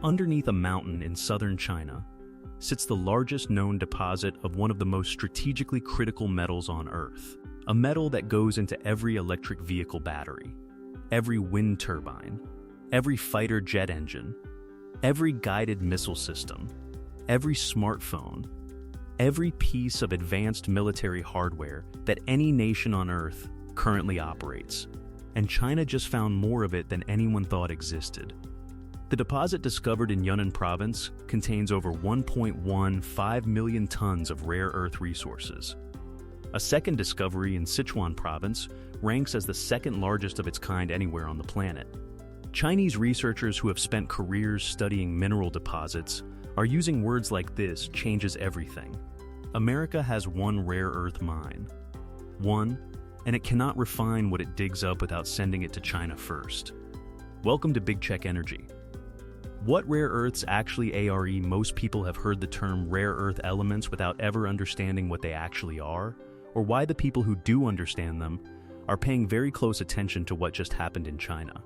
Underneath a mountain in southern China sits the largest known deposit of one of the most strategically critical metals on Earth, a metal that goes into every electric vehicle battery, every wind turbine, every fighter jet engine, every guided missile system, every smartphone, every piece of advanced military hardware that any nation on Earth currently operates. And China just found more of it than anyone thought existed. The deposit discovered in Yunnan province contains over 1.15 million tons of rare earth resources. A second discovery in Sichuan province ranks as the second largest of its kind anywhere on the planet. Chinese researchers who have spent careers studying mineral deposits are using words like this changes everything. America has one rare earth mine. One, and it cannot refine what it digs up without sending it to China first. Welcome to Big Check Energy. What rare earths actually are? Most people have heard the term rare earth elements without ever understanding what they actually are, or why the people who do understand them are paying very close attention to what just happened in China.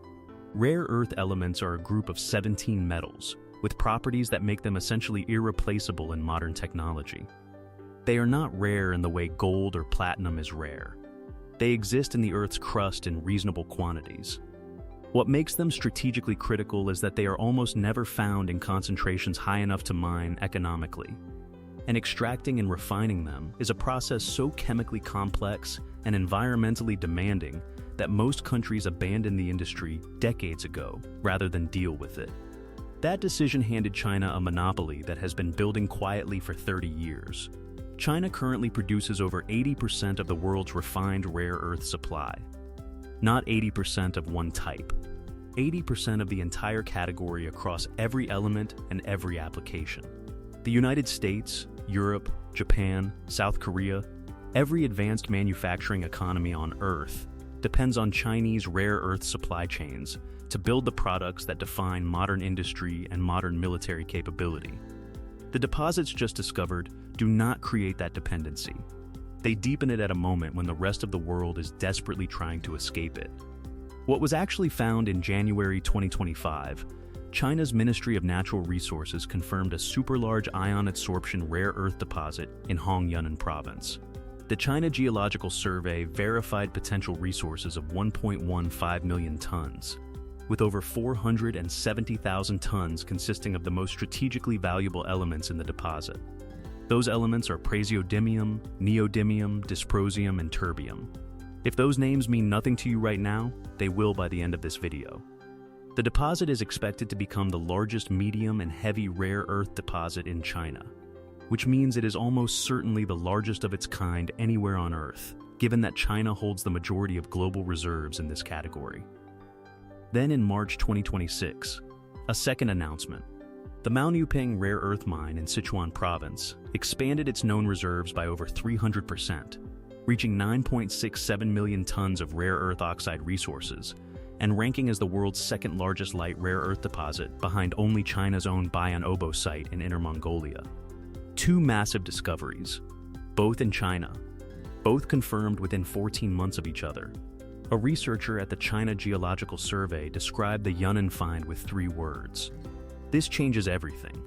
Rare earth elements are a group of 17 metals, with properties that make them essentially irreplaceable in modern technology. They are not rare in the way gold or platinum is rare. They exist in the Earth's crust in reasonable quantities. What makes them strategically critical is that they are almost never found in concentrations high enough to mine economically. And extracting and refining them is a process so chemically complex and environmentally demanding that most countries abandoned the industry decades ago rather than deal with it. That decision handed China a monopoly that has been building quietly for 30 years. China currently produces over 80% of the world's refined rare earth supply. Not 80% of one type. 80% of the entire category across every element and every application. The United States, Europe, Japan, South Korea, every advanced manufacturing economy on Earth depends on Chinese rare earth supply chains to build the products that define modern industry and modern military capability. The deposits just discovered do not create that dependency. They deepen it at a moment when the rest of the world is desperately trying to escape it. What was actually found in January 2025, China's Ministry of Natural Resources confirmed a super-large ion adsorption rare earth deposit in Yunnan province. The China Geological Survey verified potential resources of 1.15 million tons, with over 470,000 tons consisting of the most strategically valuable elements in the deposit. Those elements are praseodymium, neodymium, dysprosium, and terbium. If those names mean nothing to you right now, they will by the end of this video. The deposit is expected to become the largest medium and heavy rare earth deposit in China, which means it is almost certainly the largest of its kind anywhere on Earth, given that China holds the majority of global reserves in this category. Then in March 2026, a second announcement. The Mao Nuping rare earth mine in Sichuan province expanded its known reserves by over 300%, reaching 9.67 million tons of rare earth oxide resources, and ranking as the world's second largest light rare earth deposit behind only China's own Bayan Obo site in Inner Mongolia. Two massive discoveries, both in China, both confirmed within 14 months of each other. A researcher at the China Geological Survey described the Yunnan find with 3 words. This changes everything.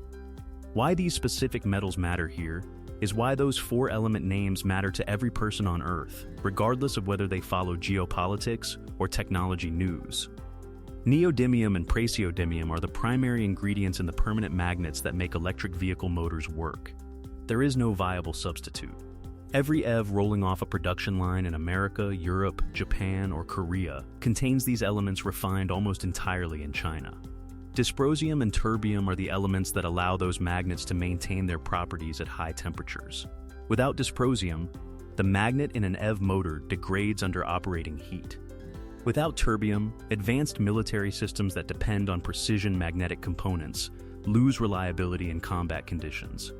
Why these specific metals matter here is why those 4 element names matter to every person on Earth, regardless of whether they follow geopolitics or technology news. Neodymium and praseodymium are the primary ingredients in the permanent magnets that make electric vehicle motors work. There is no viable substitute. Every EV rolling off a production line in America, Europe, Japan, or Korea contains these elements refined almost entirely in China. Dysprosium and terbium are the elements that allow those magnets to maintain their properties at high temperatures. Without dysprosium, the magnet in an EV motor degrades under operating heat. Without terbium, advanced military systems that depend on precision magnetic components lose reliability in combat conditions.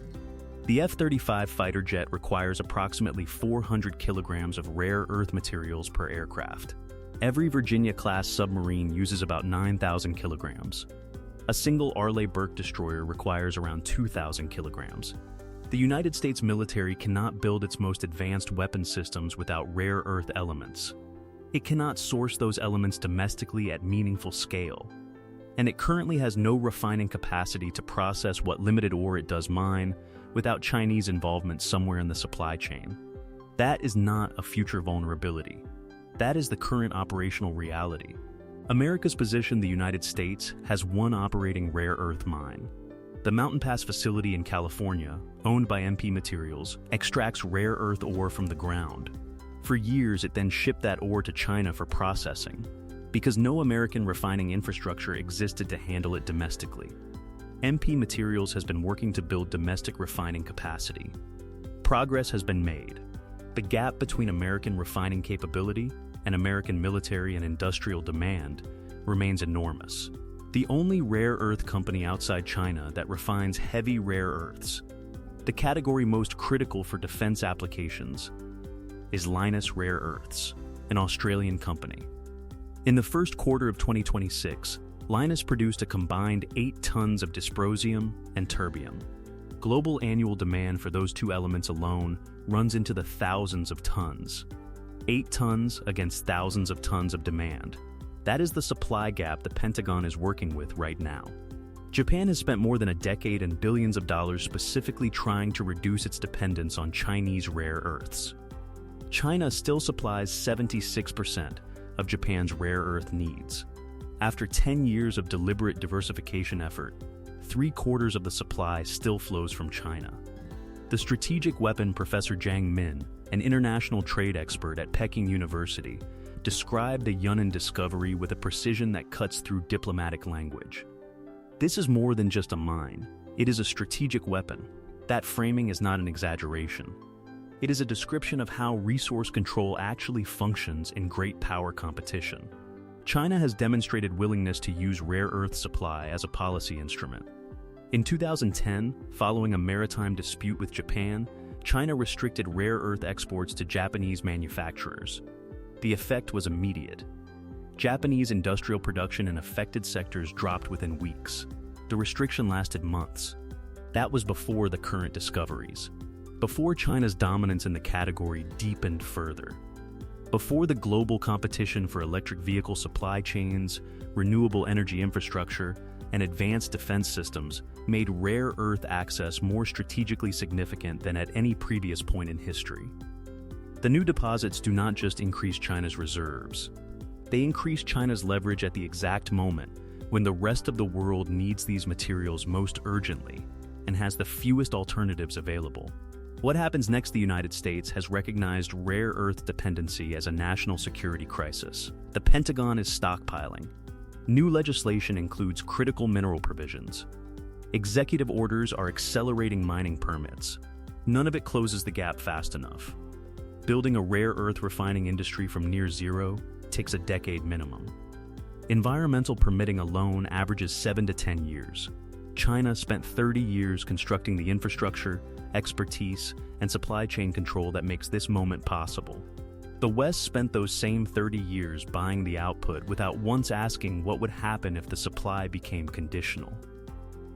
The F-35 fighter jet requires approximately 400 kilograms of rare earth materials per aircraft. Every Virginia-class submarine uses about 9,000 kilograms. A single Arleigh-Burke destroyer requires around 2,000 kilograms. The United States military cannot build its most advanced weapon systems without rare earth elements. It cannot source those elements domestically at meaningful scale. and it currently has no refining capacity to process what limited ore it does mine without Chinese involvement somewhere in the supply chain. That is not a future vulnerability. That is the current operational reality. America's position, the United States, has one operating rare earth mine. The Mountain Pass facility in California, owned by MP Materials, extracts rare earth ore from the ground. For years, it then shipped that ore to China for processing, because no American refining infrastructure existed to handle it domestically. MP Materials has been working to build domestic refining capacity. Progress has been made. The gap between American refining capability and American military and industrial demand remains enormous. The only rare earth company outside China that refines heavy rare earths, the category most critical for defense applications, is Lynas Rare Earths, an Australian company. In the first quarter of 2026, Lynas produced a combined 8 tons of dysprosium and terbium. Global annual demand for those two elements alone runs into the thousands of tons. 8 tons against thousands of tons of demand. That is the supply gap the Pentagon is working with right now. Japan has spent more than a decade and billions of dollars specifically trying to reduce its dependence on Chinese rare earths. China still supplies 76% of Japan's rare earth needs. After 10 years of deliberate diversification effort, 3/4 of the supply still flows from China. The strategic weapon Professor Jiang Min, an international trade expert at Peking University, described the Yunnan discovery with a precision that cuts through diplomatic language. This is more than just a mine. It is a strategic weapon. That framing is not an exaggeration. It is a description of how resource control actually functions in great power competition. China has demonstrated willingness to use rare earth supply as a policy instrument. In 2010, following a maritime dispute with Japan, China restricted rare earth exports to Japanese manufacturers. The effect was immediate. Japanese industrial production in affected sectors dropped within weeks. The restriction lasted months. That was before the current discoveries. Before China's dominance in the category deepened further. Before the global competition for electric vehicle supply chains, renewable energy infrastructure, and advanced defense systems made rare earth access more strategically significant than at any previous point in history. The new deposits do not just increase China's reserves. They increase China's leverage at the exact moment when the rest of the world needs these materials most urgently and has the fewest alternatives available. What happens next? The United States has recognized rare earth dependency as a national security crisis. The Pentagon is stockpiling. New legislation includes critical mineral provisions. Executive orders are accelerating mining permits. None of it closes the gap fast enough. Building a rare earth refining industry from near zero takes a decade minimum. Environmental permitting alone averages 7 to 10 years. China spent 30 years constructing the infrastructure, expertise, and supply chain control that makes this moment possible. The West spent those same 30 years buying the output without once asking what would happen if the supply became conditional.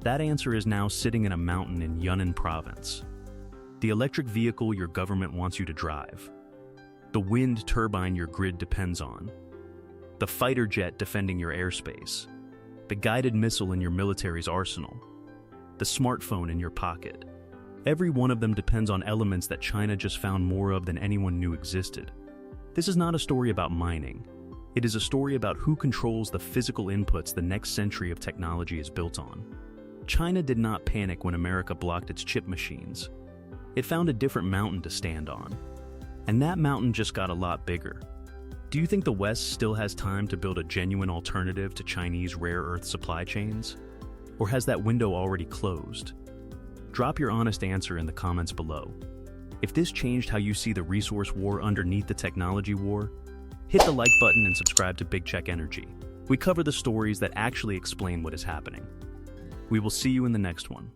That answer is now sitting in a mountain in Yunnan province. The electric vehicle your government wants you to drive. The wind turbine your grid depends on. The fighter jet defending your airspace. The guided missile in your military's arsenal. The smartphone in your pocket. Every one of them depends on elements that China just found more of than anyone knew existed. This is not a story about mining. It is a story about who controls the physical inputs the next century of technology is built on. China did not panic when America blocked its chip machines. It found a different mountain to stand on. And that mountain just got a lot bigger. Do you think the West still has time to build a genuine alternative to Chinese rare earth supply chains? Or has that window already closed? Drop your honest answer in the comments below. If this changed how you see the resource war underneath the technology war, hit the like button and subscribe to Big Check Energy. We cover the stories that actually explain what is happening. We will see you in the next one.